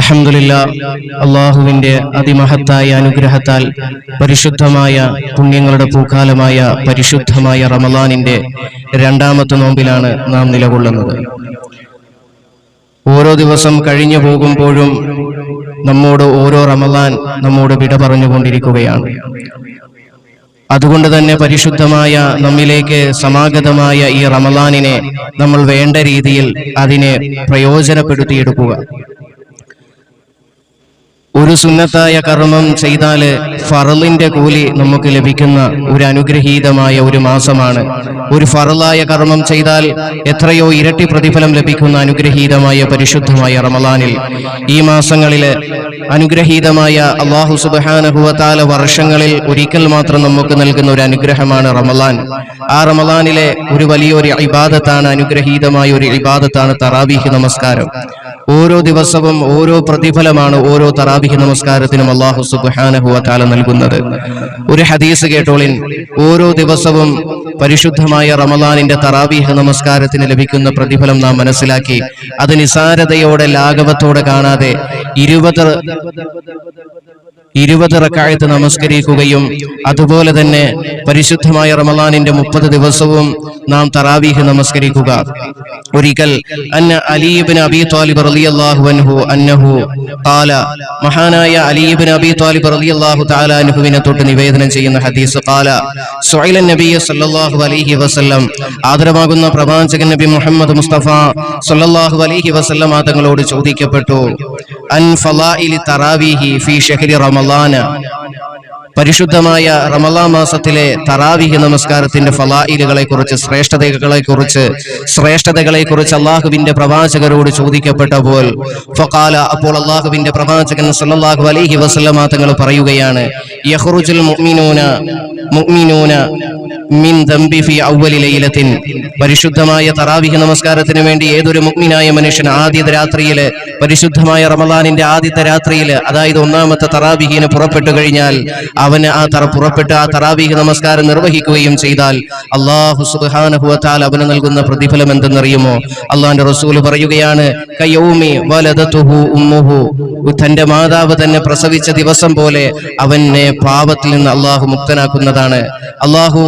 അൽഹംദുലില്ലാഹ്, അല്ലാഹുവിന്റെ അതിമഹത്തായ അനുഗ്രഹത്താൽ പരിശുദ്ധമായ പുണ്യങ്ങളുടെ പൂക്കാലമായ പരിശുദ്ധമായ റമളാനിന്റെ രണ്ടാമത്തെ നോമ്പിലാണ് നാം നിലകൊള്ളുന്നത്. ഓരോ ദിവസം കഴിഞ്ഞു പോകുമ്പോഴും നമ്മോട് ഓരോ റമളാൻ നമ്മോട് വിട പറഞ്ഞുകൊണ്ടിരിക്കുകയാണ്. അതുകൊണ്ട് തന്നെ പരിശുദ്ധമായ നമ്മിലേക്ക് സമാഗതമായ ഈ റമളാനിനെ നമ്മൾ വേണ്ട രീതിയിൽ അതിനെ പ്രയോജനപ്പെടുത്തിയെടുക്കുക. ഒരു സുന്നത്തായ കർമ്മം ചെയ്താല് ഫറലിന്റെ കൂലി നമുക്ക് ലഭിക്കുന്ന ഒരു അനുഗ്രഹീതമായ ഒരു മാസമാണ്. ഒരു ഫറലായ കർമ്മം ചെയ്താൽ എത്രയോ ഇരട്ടി പ്രതിഫലം ലഭിക്കുന്ന അനുഗ്രഹീതമായ പരിശുദ്ധമായ റമളാനിൽ ഈ മാസങ്ങളില് അനുഗ്രഹീതമായ അല്ലാഹു സുബ്ഹാനഹു വ തആല വർഷങ്ങളിൽ ഒരിക്കൽ മാത്രം നമുക്ക് നൽകുന്ന ഒരു അനുഗ്രഹമാണ് റമളാൻ. ആ റമളാനിലെ ഒരു വലിയൊരു ഇബാദത്താണ്, അനുഗ്രഹീതമായ ഒരു ഇബാദത്താണ് തറാവീഹ് നമസ്കാരം. ഓരോ ദിവസവും ഓരോ പ്രതിഫലമാണ് ഓരോ തറാവീഹ് നമസ്കാരത്തിനും അല്ലാഹു സുബ്ഹാനഹു വ തആല നൽകുന്നത്. ഒരു ഹദീസ് കേട്ടോളിൻ. ഓരോ ദിവസവും പരിശുദ്ധമായ റമളാനിന്റെ തറാവീഹ് നമസ്കാരത്തിന് ലഭിക്കുന്ന പ്രതിഫലം നാം മനസ്സിലാക്കി അത് നിസാരതയോടെ ലാഘവത്തോടെ കാണാതെ 20 റക്അത്ത് നമസ്കരിക്കുകയും അതുപോലെ തന്നെ പരിശുദ്ധമായ റമളാനിന്റെ 30 ദിവസവും നാം തറാവീഹ് നമസ്കരിക്കുക. ഒരിക്കൽ അലി ഇബ്നു അബീ ത്വാലിബ് റളിയല്ലാഹു അൻഹു അന്നഹു ഖാല, മഹാനായ അലി ഇബ്നു അബീ ത്വാലിബ് റളിയല്ലാഹു തആല അൻഹുവിനെ തൊട്ട് നിവേദനം ചെയ്യുന്ന ഹദീസ്, ഖാല സുഇല നബി സല്ലല്ലാഹു അലൈഹി വസല്ലം, ആദരവാകുന്ന പ്രവാചകൻ നബി മുഹമ്മദ് മുസ്തഫ സല്ലല്ലാഹു അലൈഹി വസല്ലം തങ്ങളോട് ചോദിക്കപ്പെട്ടു, അൻ ഫളാഇലി തറാവീഹി ഫീ ശഹ്രി റമളാൻ, പരിശുദ്ധമായ റമളാൻ മാസത്തിലെ തറാവീഹ് നമസ്കാരത്തിന്റെ ഫളായിലുകളെ കുറിച്ച്, ശ്രേഷ്ഠതകളെ കുറിച്ച് അല്ലാഹുവിന്റെ പ്രവാചകരോട് ചോദിക്കപ്പെട്ടപ്പോൾ ഫഖാല, അപ്പോൾ അല്ലാഹുവിന്റെ പ്രവാചകൻ സല്ലല്ലാഹു അലൈഹി വസല്ലം തങ്ങൾ പറയുകയാണ്, യഖ്റുജുൽ മുഅ്മിനൂന മിൻ ദംബി ഫി അവ്വലി ലൈലത്തിൻ, പരിശുദ്ധമായ തറാവീഹ് നമസ്കാരത്തിന് വേണ്ടി ഏതൊരു മുഅ്മിനായ മനുഷ്യൻ ആദ്യത്തെ രാത്രിയില്, പരിശുദ്ധമായ റമളാനിന്റെ ആദ്യത്തെ രാത്രിയില്, അതായത് ഒന്നാമത്തെ തറാവീഹിന് പുറപ്പെട്ടു കഴിഞ്ഞാൽ അവന് പുറപ്പെട്ട് ആ തറാവീഹ് നമസ്കാരം നിർവഹിക്കുകയും ചെയ്താൽ അല്ലാഹു സുബ്ഹാനഹു വ തആല അവന് നൽകുന്ന പ്രതിഫലം എന്തെന്നറിയുമോ? അല്ലാഹുവിന്റെ റസൂൽ പറയുകയാണ്, കയൗമി വലദതുഹു ഉമ്മുഹു, തന്റെ മാതാവ് തന്നെ പ്രസവിച്ച ദിവസം പോലെ അവനെ പാപത്തിൽ നിന്ന് അല്ലാഹു മുക്തനാക്കുന്നതാണ്. അല്ലാഹു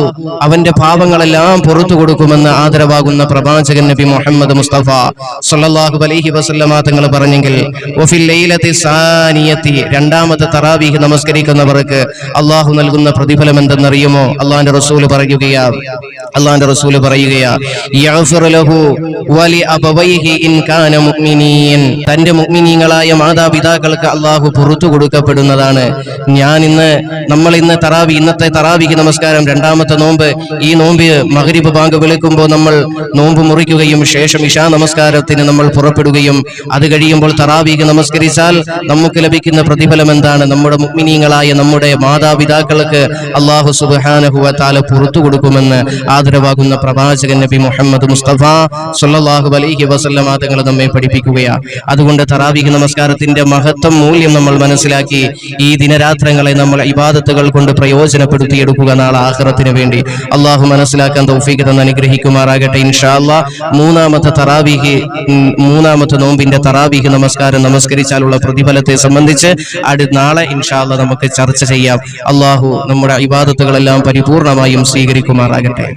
അവന്റെ പാപങ്ങളെല്ലാം പുറത്തു കൊടുക്കുമെന്ന് ആദരവാകുന്ന പ്രവാചകൻ നബി മുഹമ്മദ് മുസ്തഫ സല്ലല്ലാഹു അലൈഹി വസല്ലം തങ്ങൾ പറഞ്ഞെങ്കിൽ വഫിൽ ലൈലത്തി സാനിയത്തി, രണ്ടാമത്തെ തറാവീഹ് നമസ്കരിക്കുന്നവർക്ക് അല്ലാഹു നൽകുന്ന പ്രതിഫലം എന്തെന്നറിയുമോ? അല്ലാഹുവിന്റെ റസൂൽ പറയുകയാ യഗ്ഫിർ ലഹു വലി അബവൈഹി ഇൻ കാന മുഅ്മിനീൻ, തന്റെ മുഅ്മിനീങ്ങളായ മാതാപിതാക്കൾക്ക് അല്ലാഹു പുറത്തു കൊടുക്കപ്പെടുന്നതാണ്. നമ്മൾ ഇന്നത്തെ തറാവീഹ് നമസ്കാരം, രണ്ടാമത്തെ നോമ്പ്, ഈ നോമ്പ് മഗ്രിബ് ബാങ്ക് വിളിക്കുമ്പോൾ നമ്മൾ നോമ്പ് മുറിക്കുകയും ശേഷം ഇശാ നമസ്കാരത്തിന് നമ്മൾ പുറപ്പെടുകയും അത് കഴിയുമ്പോൾ തറാവീഹ് നമസ്കരിച്ചാൽ നമുക്ക് ലഭിക്കുന്ന പ്രതിഫലം എന്താണ്? നമ്മുടെ മുഅ്മിനീങ്ങളായ നമ്മുടെ മാതാപിതാക്കൾക്ക് അല്ലാഹു സുബ്ഹാനഹു വ തആല പുറത്തു കൊടുക്കുമെന്ന് ആദരവാകുന്ന പ്രവാചകൻ നബി മുഹമ്മദ് മുസ്തഫ സല്ലല്ലാഹു അലൈഹി വസല്ലം തങ്ങൾ നമ്മെ പഠിപ്പിക്കുകയാണ്. അതുകൊണ്ട് തറാവീഹ് നമസ്കാരത്തിന്റെ മഹത്വം, മൂല്യം നമ്മൾ മനസ്സിലാക്കി ഈ ദിനരാത്രങ്ങളെ നമ്മൾ ഇബാദത്തുകൾ കൊണ്ട് പ്രയോജനപ്പെടുത്തിയെടുക്കുക. നാളെ ആഖിറത്തിന് വേണ്ടി അല്ലാഹു മനസ്സിലാക്കാൻ തൗഫീഖ് തന്ന് അനുഗ്രഹിക്കുമാറാകട്ടെ. ഇൻഷാ അല്ലാഹ് മൂന്നാമത്തെ നോമ്പിന്റെ തറാവീഹ് നമസ്കാരം നമസ്കരിച്ചാലുള്ള പ്രതിഫലത്തെ സംബന്ധിച്ച് നാളെ ഇൻഷാ അല്ലാഹ് നമുക്ക് ചർച്ച ചെയ്യാം. അല്ലാഹു നമ്മുടെ ഇബാദത്തുകളെല്ലാം പരിപൂർണമായും സ്വീകരിക്കുമാറാകട്ടെ.